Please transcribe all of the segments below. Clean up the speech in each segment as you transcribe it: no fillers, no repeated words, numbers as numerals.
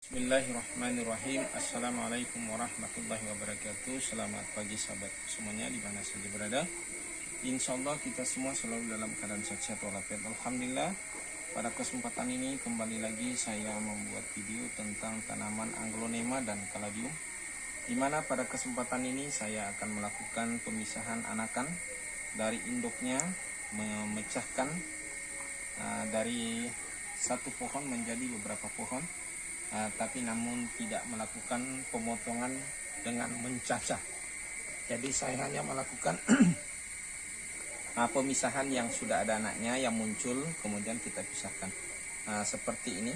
Bismillahirrahmanirrahim. Assalamualaikum warahmatullahi wabarakatuh. Selamat pagi sahabat semuanya di mana saja berada. Insya Allah kita semua selalu dalam keadaan sehat walafiat. Alhamdulillah. Pada kesempatan ini kembali lagi saya membuat video tentang tanaman Aglaonema dan Caladium, di mana pada kesempatan ini saya akan melakukan pemisahan anakan dari induknya, memecahkan dari satu pohon menjadi beberapa pohon. Tapi namun tidak melakukan pemotongan dengan mencacah. Jadi saya hanya melakukan pemisahan yang sudah ada anaknya yang muncul, kemudian kita pisahkan seperti ini.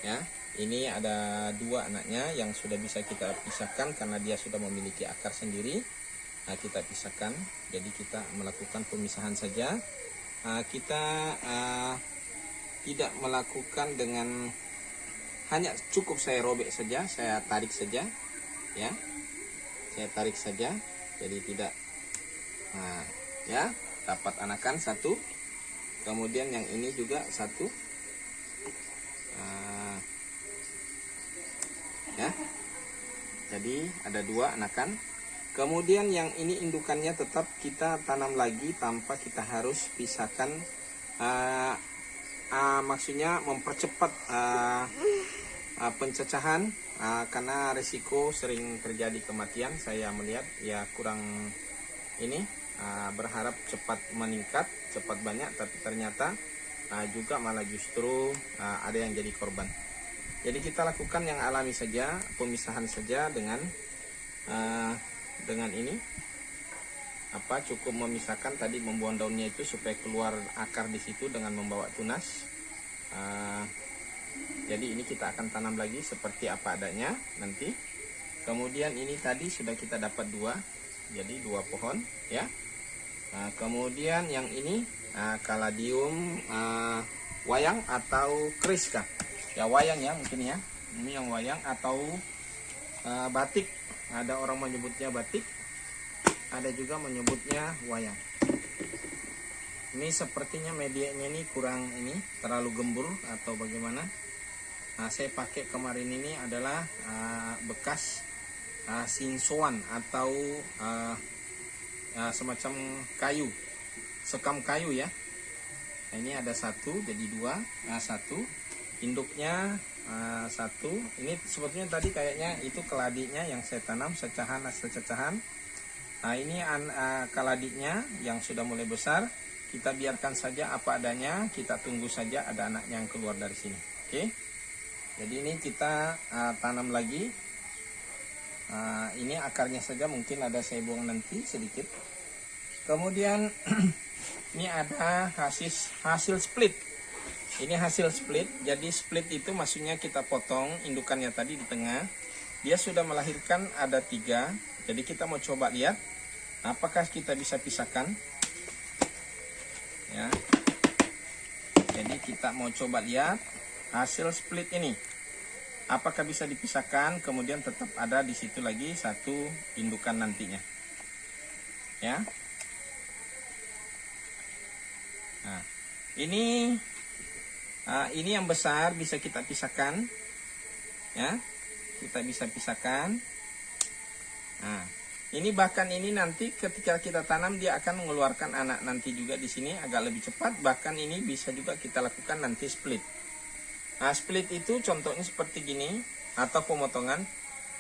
Ya, ini ada dua anaknya yang sudah bisa kita pisahkan karena dia sudah memiliki akar sendiri. Kita pisahkan. Jadi kita melakukan pemisahan saja. Kita tidak melakukan dengan hanya cukup saya robek saja, saya tarik saja, ya, saya tarik saja, jadi tidak, ya, dapat anakan satu, kemudian yang ini juga satu, ya, jadi ada dua anakan, kemudian yang ini indukannya tetap kita tanam lagi tanpa kita harus pisahkan. Maksudnya mempercepat pencacahan karena risiko sering terjadi kematian. Saya melihat ya kurang ini, berharap cepat meningkat, cepat banyak, tapi ternyata juga malah justru ada yang jadi korban. Jadi kita lakukan yang alami saja, pemisahan saja dengan ini. Cukup memisahkan tadi, membuang daunnya itu supaya keluar akar di situ dengan membawa tunas. Jadi ini kita akan tanam lagi seperti apa adanya nanti. Kemudian ini tadi sudah kita dapat dua, jadi dua pohon, ya. Kemudian yang ini Caladium wayang atau kriska, ya, wayang ya mungkin ya. Ini yang wayang atau batik. Ada orang menyebutnya batik, ada juga menyebutnya wayang. Ini sepertinya medianya ini kurang ini, terlalu gembur atau bagaimana. Saya pakai kemarin ini adalah bekas sinsoan atau semacam kayu, sekam kayu ya. Nah, ini ada satu, jadi dua, satu induknya satu. Ini sebetulnya tadi kayaknya itu keladinya yang saya tanam secahan. Nah ini kaladiknya yang sudah mulai besar, kita biarkan saja apa adanya, kita tunggu saja ada anaknya yang keluar dari sini. Oke, jadi ini kita tanam lagi. Ini akarnya saja mungkin ada saya buang nanti sedikit. Kemudian ini ada hasil split. Ini hasil split. Jadi split itu maksudnya kita potong indukannya tadi di tengah. Dia sudah melahirkan ada 3. Jadi kita mau coba lihat apakah kita bisa pisahkan, ya. Jadi kita mau coba lihat hasil split ini, apakah bisa dipisahkan, kemudian tetap ada di situ lagi satu indukan nantinya, ya. Nah, ini yang besar bisa kita pisahkan, ya. Kita bisa pisahkan. Nah, ini bahkan ini nanti ketika kita tanam dia akan mengeluarkan anak nanti juga di sini agak lebih cepat. Bahkan ini bisa juga kita lakukan nanti split. Nah, split itu contohnya seperti gini atau pemotongan.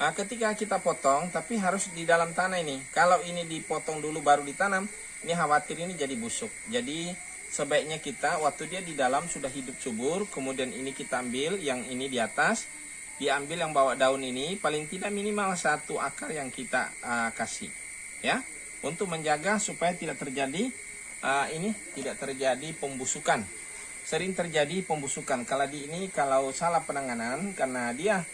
Nah, ketika kita potong tapi harus di dalam tanah ini. Kalau ini dipotong dulu baru ditanam, ini khawatir ini jadi busuk. Jadi sebaiknya kita waktu dia di dalam sudah hidup subur, kemudian ini kita ambil yang ini di atas. Diambil yang bawa daun ini, paling tidak minimal satu akar yang kita kasih, ya, untuk menjaga supaya tidak terjadi tidak terjadi pembusukan. Sering terjadi pembusukan kalau salah penanganan, karena dia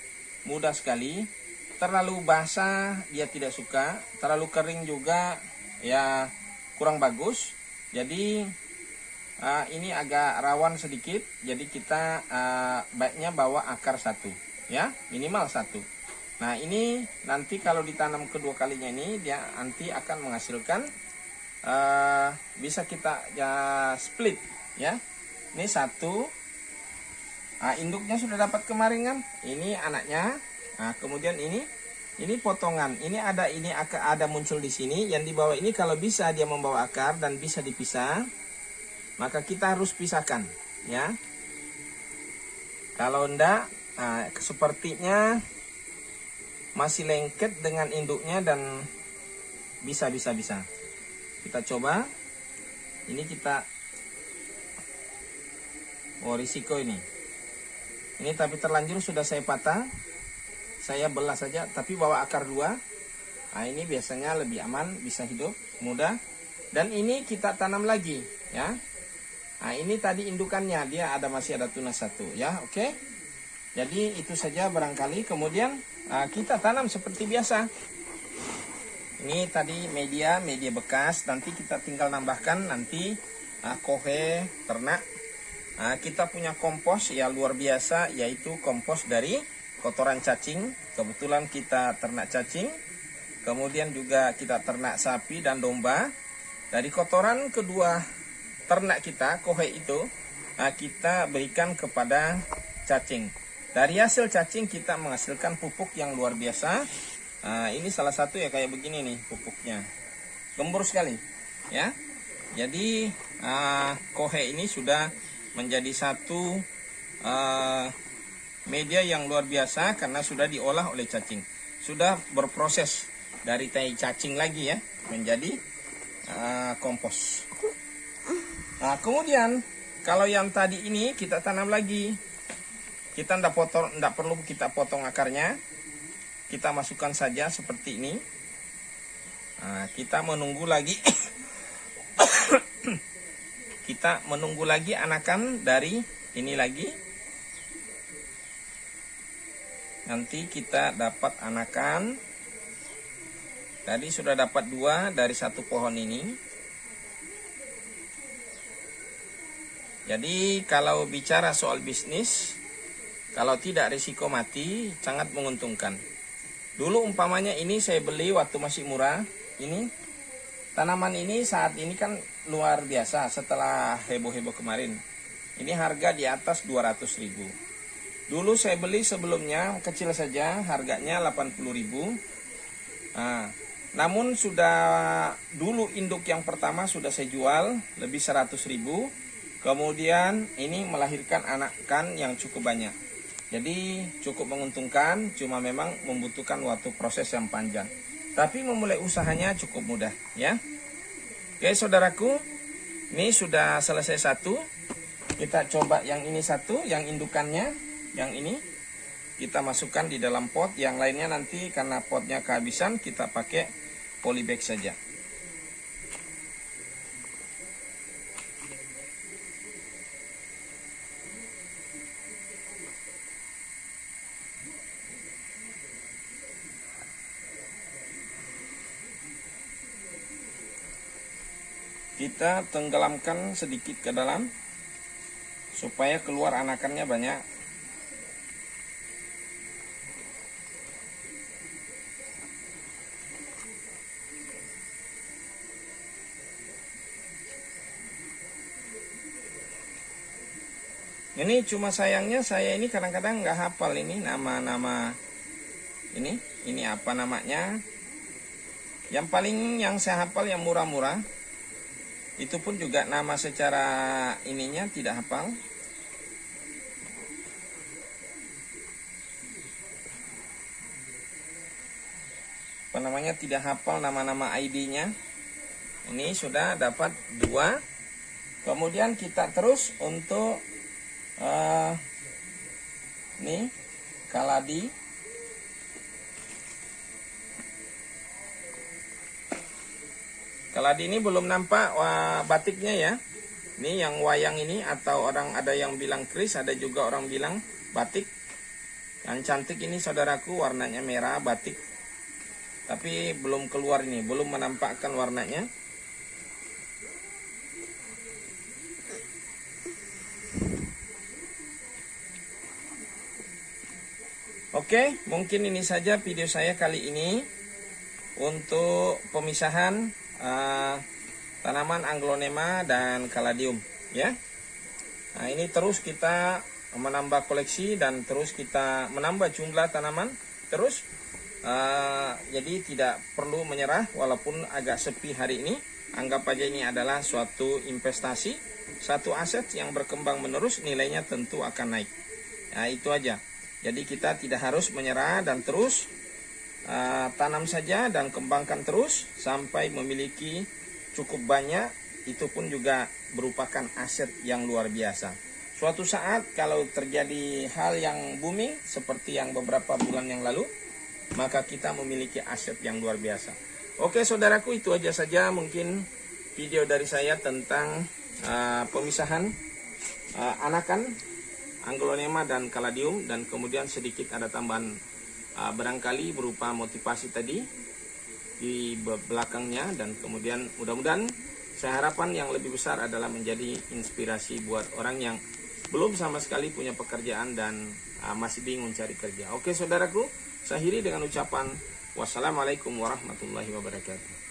mudah sekali. Terlalu basah dia tidak suka, terlalu kering juga ya kurang bagus. Jadi ini agak rawan sedikit. Jadi kita baiknya bawa akar satu, ya, minimal satu. Nah ini nanti kalau ditanam kedua kalinya ini dia nanti akan menghasilkan bisa kita split, ya. Ini satu, Induknya sudah dapat kemarin kan? Ini anaknya. Nah, kemudian ini potongan. Ini ada muncul di sini. Yang di bawah ini kalau bisa dia membawa akar dan bisa dipisah, maka kita harus pisahkan, ya. Kalau enggak, sepertinya masih lengket dengan induknya dan bisa. Kita coba. Ini kita risiko ini. Ini tapi terlanjur sudah saya patah. Saya belah saja, tapi bawa akar 2. Nah, ini biasanya lebih aman, bisa hidup mudah. Dan ini kita tanam lagi, ya. Nah, ini tadi indukannya, dia masih ada tunas 1, ya. Oke. Jadi itu saja barangkali. Kemudian kita tanam seperti biasa. Ini tadi media bekas, nanti kita tinggal nambahkan nanti kohe ternak. Kita punya kompos ya luar biasa, yaitu kompos dari kotoran cacing. Kebetulan kita ternak cacing. Kemudian juga kita ternak sapi dan domba. Dari kotoran kedua ternak kita, kohe itu, kita berikan kepada cacing. Dari hasil cacing kita menghasilkan pupuk yang luar biasa. Ini salah satu ya, kayak begini nih pupuknya. Gembur sekali, ya. Jadi kohe ini sudah menjadi satu media yang luar biasa karena sudah diolah oleh cacing. Sudah berproses dari tai cacing lagi ya menjadi kompos. Nah, kemudian kalau yang tadi ini kita tanam lagi. Kita tidak perlu kita potong akarnya. Kita masukkan saja seperti ini. Kita menunggu lagi. Kita menunggu lagi anakan dari ini lagi. Nanti kita dapat anakan. Tadi sudah dapat 2 dari satu pohon ini. Jadi kalau bicara soal bisnis, kalau tidak risiko mati, sangat menguntungkan. Dulu umpamanya ini saya beli waktu masih murah. Ini tanaman ini saat ini kan luar biasa setelah heboh-heboh kemarin. Ini harga di atas 200.000. Dulu saya beli sebelumnya kecil saja, harganya 80.000. Namun sudah dulu induk yang pertama sudah saya jual lebih 100.000. Kemudian ini melahirkan anakan yang cukup banyak. Jadi cukup menguntungkan, cuma memang membutuhkan waktu proses yang panjang. Tapi memulai usahanya cukup mudah, ya. Oke, saudaraku, ini sudah selesai 1. Kita coba yang ini 1, yang indukannya, yang ini kita masukkan di dalam pot. Yang lainnya nanti karena potnya kehabisan, kita pakai polybag saja. Kita tenggelamkan sedikit ke dalam supaya keluar anakannya banyak. Ini cuma sayangnya saya ini kadang-kadang nggak hafal ini nama-nama ini apa namanya. Yang paling yang saya hafal yang murah-murah. Itu pun juga nama secara ininya tidak hafal. Apa namanya, tidak hafal nama-nama ID-nya. Ini sudah dapat 2. Kemudian kita terus untuk ini kaladi. Kaladi ini belum nampak batiknya ya. Ini yang wayang ini, atau orang ada yang bilang kris, ada juga orang bilang batik. Yang cantik ini saudaraku warnanya merah batik. Tapi belum keluar ini, belum menampakkan warnanya. Oke, mungkin ini saja video saya kali ini untuk pemisahan tanaman Aglaonema dan Caladium ya. Nah, ini terus kita menambah koleksi dan terus kita menambah jumlah tanaman terus. Jadi tidak perlu menyerah walaupun agak sepi hari ini. Anggap aja ini adalah suatu investasi, satu aset yang berkembang menerus, nilainya tentu akan naik. Nah, itu aja. Jadi kita tidak harus menyerah dan terus tanam saja dan kembangkan terus sampai memiliki cukup banyak. Itu pun juga merupakan aset yang luar biasa. Suatu saat kalau terjadi hal yang booming seperti yang beberapa bulan yang lalu, maka kita memiliki aset yang luar biasa. Oke saudaraku, itu aja saja mungkin video dari saya tentang pemisahan anakan Anglonema dan Caladium, dan kemudian sedikit ada tambahan barangkali berupa motivasi tadi di belakangnya, dan kemudian mudah-mudahan saya harapan yang lebih besar adalah menjadi inspirasi buat orang yang belum sama sekali punya pekerjaan dan masih bingung cari kerja. Oke saudaraku, saya akhiri dengan ucapan wassalamualaikum warahmatullahi wabarakatuh.